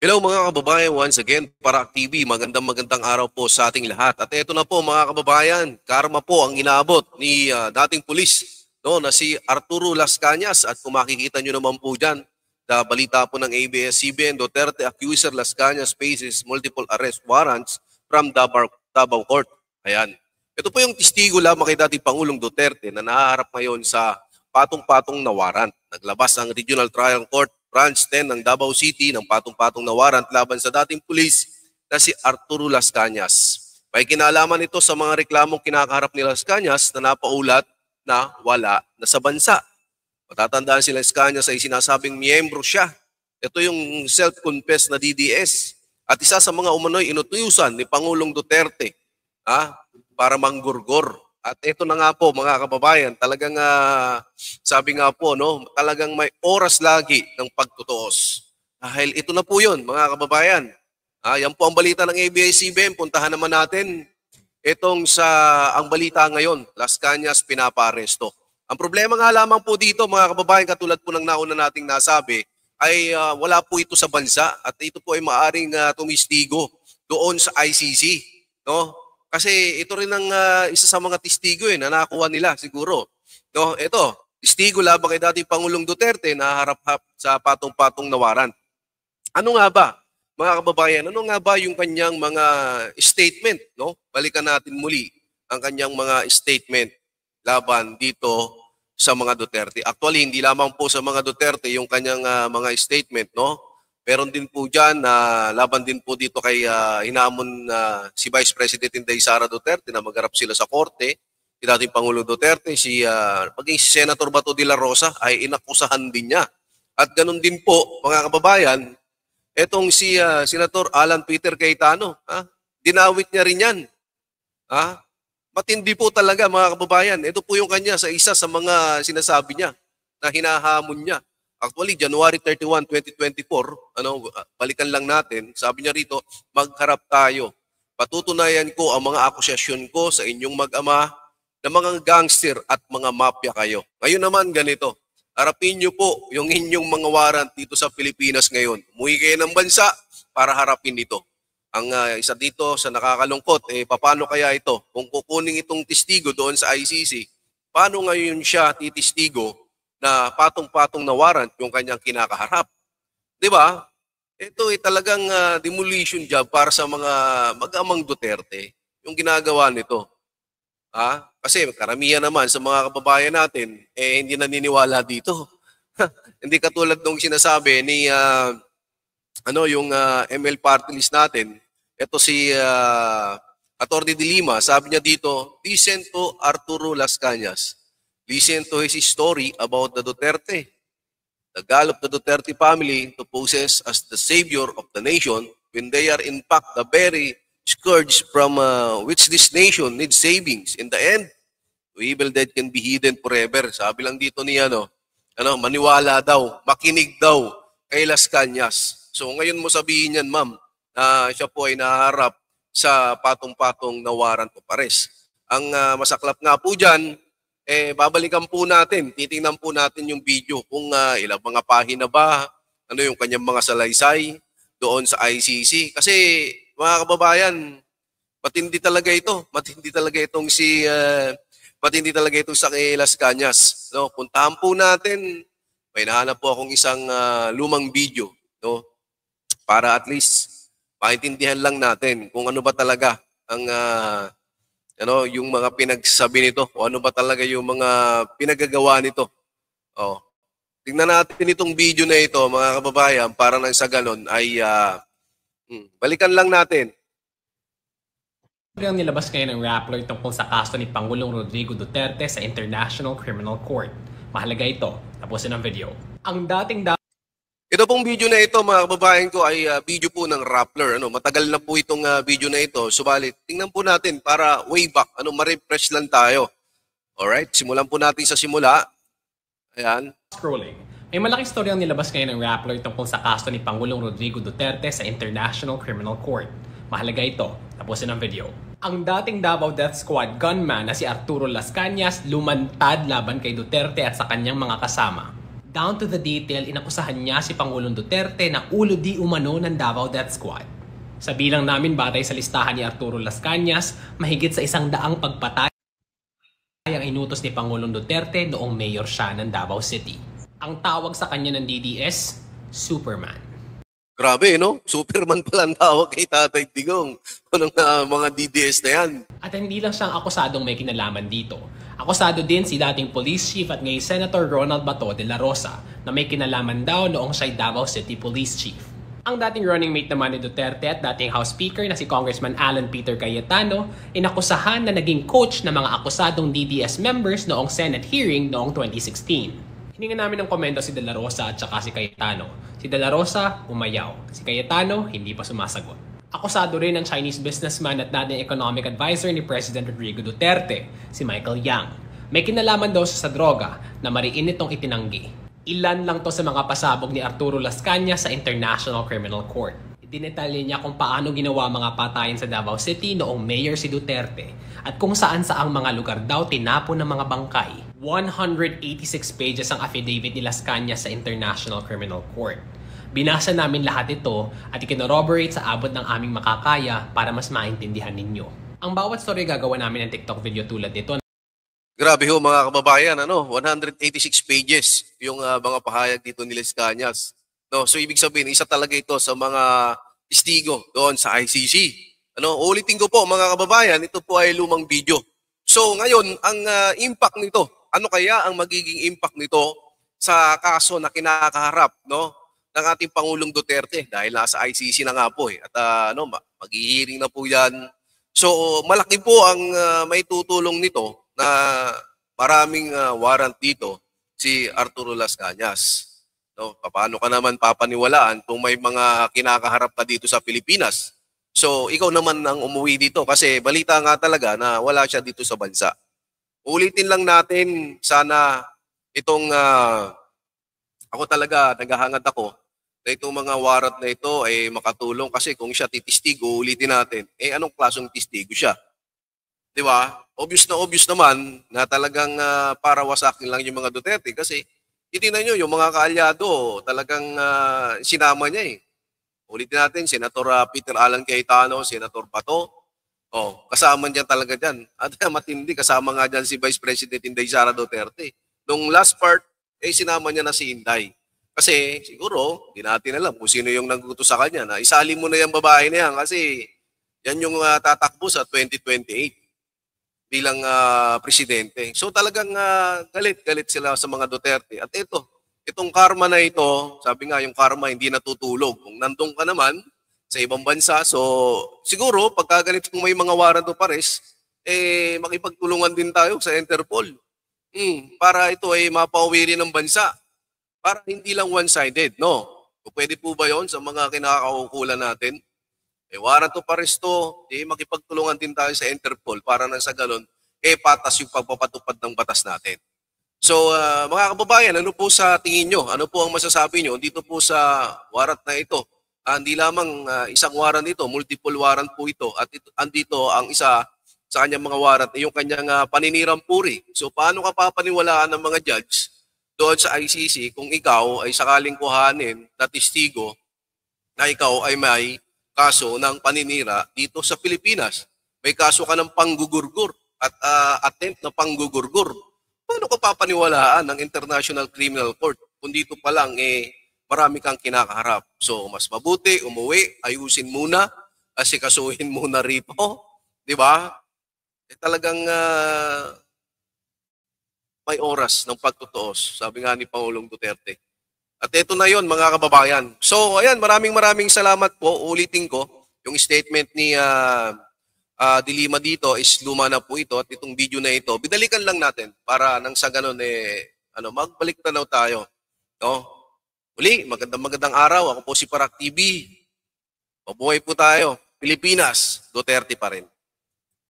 Hello mga kababayan, once again, Parak TV, magandang araw po sa ating lahat. At ito na po mga kababayan, karma po ang inaabot ni dating pulis no, na si Arturo Las Cañas. At kung makikita nyo naman po dyan, na balita po ng ABS-CBN, Duterte accuser Las Cañas faces multiple arrest warrants from Davao Court. Ayan. Ito po yung testigo lamang kay dating Pangulong Duterte na nahaharap ngayon sa patong-patong na warrant. Naglabas ang Regional Trial Court Branch 10 ng Davao City ng patong-patong na warrant laban sa dating pulis na si Arturo Las Cañas. May kinalaman ito sa mga reklamong kinakaharap ni Las Cañas na napaulat na wala na sa bansa. Matatandaan si Las Cañas ay sinasabing miyembro siya. Ito yung self-confessed na DDS at isa sa mga umano'y inutusan ni Pangulong Duterte para manggurgor. At ito na nga po mga kababayan, talagang sabi nga po, no, talagang may oras lagi ng pagtutuos. Dahil ito na po yun mga kababayan. Yan po ang balita ng ABS-CBN. Puntahan naman natin itong ang balita ngayon. Las Cañas pinapaaresto. Ang problema nga lamang po dito mga kababayan, katulad po ng nauna nating nasabi, ay wala po ito sa bansa at ito po ay maaring tumistigo doon sa ICC. No? Kasi ito rin ang isa sa mga testigo na nakuha nila siguro. No, ito, testigo labang kay dating Pangulong Duterte na harap-harap sa patong-patong na warrant. Ano nga ba, mga kababayan, ano nga ba yung kanyang mga statement? No? Balikan natin muli ang kanyang mga statement laban dito sa mga Duterte. Actually, hindi lamang po sa mga Duterte yung kanyang mga statement, no? Meron din po dyan laban din po dito kay hinamon si Vice President Inday Sara Duterte na magharap sila sa korte. Si dating Pangulo Duterte, maging si Senator Bato de la Rosa ay inakusahan din niya. At ganun din po mga kababayan, etong si Senator Alan Peter Cayetano, dinawit niya rin yan. Matindi po talaga mga kababayan. Ito po yung kanya sa isa sa mga sinasabi niya na hinahamon niya. Actually, January 31, 2024, balikan lang natin, sabi niya rito, magharap tayo. Patutunayan ko ang mga akusasyon ko sa inyong mag-ama na mga gangster at mga mafia kayo. Ngayon naman ganito, harapin niyo po yung inyong mga warrant dito sa Pilipinas ngayon. Umuwi kayo ng bansa para harapin ito. Ang isa dito sa nakakalungkot, paano kaya ito? Kung kukunin itong testigo doon sa ICC, paano ngayon siya titistigo na patong-patong na warrant yung kanyang kinakaharap? Di ba? Ito ay talagang demolition job para sa mga mag-amang Duterte, yung ginagawa nito. Kasi karamihan naman sa mga kababayan natin, hindi naniniwala dito. Hindi katulad nung sinasabi ni yung ML party list natin, ito si Atty. De Lima, sabi niya dito, listen to Arturo Las Cañas. Listen to his story about the Duterte. The goal of the Duterte family to poses as the savior of the nation when they are in fact the very scourge from which this nation needs savings. In the end, the evil dead can be hidden forever. Sabi lang dito ni maniwala daw, makinig daw kay Las Cañas. So ngayon mo sabihin yan, ma'am, na siya po ay naharap sa patong-patong na warrant of arrest. Ang masaklap nga po dyan, babalikan po natin, titingnan po natin yung video kung ilang mga pahina ba, ano yung kanyang mga salaysay doon sa ICC. Kasi mga kababayan, matindi talaga ito. Matindi talaga itong sa Las Cañas. No? Puntahan po natin, may nahanap po akong isang lumang video, no? Para at least maintindihan lang natin kung ano ba talaga ang yung mga pinagsasabi nito, o ano ba talaga yung mga pinagagawa nito. Tingnan natin itong video na ito, mga kababayan, para nang sa ganon ay balikan lang natin. Ang nilabas ngayon ng Rappler tungkol sa kaso ni Pangulong Rodrigo Duterte sa International Criminal Court. Mahalaga ito. Tapusin ang video. Ang dating ito pong video na ito, mga kababayan ko, ay video po ng Rappler. Matagal na po itong video na ito. Subalit, tingnan po natin para way back. Ma-refresh lang tayo. Alright, simulan po natin sa simula. Ayan. Scrolling. May malaking story ang nilabas ngayon ng Rappler tungkol sa kaso ni Pangulong Rodrigo Duterte sa International Criminal Court. Mahalaga ito. Tapusin ang video. Ang dating Davao Death Squad gunman na si Arturo Las Cañas lumantad laban kay Duterte at sa kanyang mga kasama. Down to the detail, inakusahan niya si Pangulong Duterte na ulo di umano ng Davao Death Squad. Sa bilang namin batay sa listahan ni Arturo Las Cañas, mahigit sa 100 pagpatay ang inutos ni Pangulong Duterte noong mayor siya ng Davao City. Ang tawag sa kanya ng DDS, Superman. Grabe, no? Superman pala ang tawag kay Tatay Digong. Anong mga DDS na yan? At hindi lang siyang akusadong may kinalaman dito. Akusado din si dating Police Chief at ngayon Senator Ronald Bato de la Rosa na may kinalaman daw noong siya'y Davao City Police Chief. Ang dating running mate naman ni Duterte at dating House Speaker na si Congressman Alan Peter Cayetano inakusahan na naging coach ng mga akusadong DDS members noong Senate hearing noong 2016. Hiningan namin ng komento si De La Rosa at saka si Cayetano. Si De La Rosa, umayaw. Si Cayetano, hindi pa sumasagot. Akusado rin ang Chinese businessman at dating economic advisor ni President Rodrigo Duterte, si Michael Yang. May kinalaman daw sa droga na mariin itong itinanggi. Ilan lang to sa mga pasabog ni Arturo Las Cañas sa International Criminal Court. Dinetalye niya kung paano ginawa mga patayan sa Davao City noong mayor si Duterte at kung saan-saang mga lugar daw tinapon ng mga bangkay. 186 pages ang affidavit ni Las Cañas sa International Criminal Court. Binasa namin lahat ito at ikinorroborate sa abot ng aming makakaya para mas maintindihan ninyo. Ang bawat story gagawa namin ng TikTok video tulad nito. Grabe ho mga kababayan, 186 pages yung mga pahayag dito ni Las Cañas. No, so ibig sabihin, isa talaga ito sa mga testigo doon sa ICC. Ulitin ko po mga kababayan, ito po ay lumang video. So ngayon, ang impact nito, ano kaya ang magiging impact nito sa kaso na kinakaharap, no, ng ating Pangulong Duterte dahil nasa ICC na nga po eh. At maghihiring na po 'yan. So malaki po ang maitutulong nito na maraming warrant dito si Arturo Las Cañas. No, paano ka naman papaniwalaan kung may mga kinakaharap ka dito sa Pilipinas? So, ikaw naman ang umuwi dito kasi balita nga talaga na wala siya dito sa bansa. Ulitin lang natin, sana itong ako talaga naghahangad ako na itong mga warrant na ito ay makatulong kasi kung siya titistigo, ulitin natin, anong klaseng testigo siya? Di ba? Obvious naman na talagang para wasakin lang yung mga Duterte kasi itingnan nyo, yung mga kaalyado, talagang sinama niya eh. Ulitin natin, Senator Peter Alan Cayetano, Senator Bato, kasama niya talaga dyan. At matindi, kasama nga dyan si Vice President Inday Sara Duterte. Nung last part, sinama niya na si Inday. Kasi siguro, hindi natin alam kung sino yung nanggutos sa kanya na isali mo na yung babae na yan kasi yan yung tatakbo sa 2028. Bilang presidente. So talagang galit sila sa mga Duterte. At itong karma na ito, sabi nga yung karma hindi natutulog. Kung nandun ka naman sa ibang bansa, so siguro pagka ganitong may mga warrant o pares, makipagtulungan din tayo sa Interpol. Para ito ay mapauwi rin ng bansa. Para hindi lang one-sided, no? O pwede po ba yon sa mga kinakaukulan natin? Warrant to pares to, makipagtulungan din tayo sa Interpol para nang sa galon, patas yung pagpapatupad ng batas natin. So, mga kababayan, ano po sa tingin nyo? Ano po ang masasabi nyo dito po sa warrant na ito? Hindi lamang isang warrant ito, multiple warrant po ito. At andito ang isa sa kanyang mga warrant, yung kanyang paninirang puri. So, paano ka papaniwalaan ng mga judge doon sa ICC kung ikaw ay sakaling kuhanin na testigo na ikaw ay may kaso ng paninira dito sa Pilipinas. May kaso ka ng panggugurgur at attempt na panggugurgur. Paano ka papaniwalaan ng International Criminal Court kung dito pa lang marami kang kinakaharap? So mas mabuti umuwi, ayusin muna, asikasuhin muna rito, di ba? Talagang may oras ng pagtutuos, sabi nga ni Pangulong Duterte. At ito na yon mga kababayan. So ayan, maraming salamat po. Ulitin ko, yung statement ni Dilima dito is luma na po ito at itong video na ito, bidalikan lang natin para nang sa ganun magbalik tanaw tayo. No? Uli, magandang araw. Ako po si Parak TV. Mabuhay po tayo. Pilipinas, Duterte pa rin.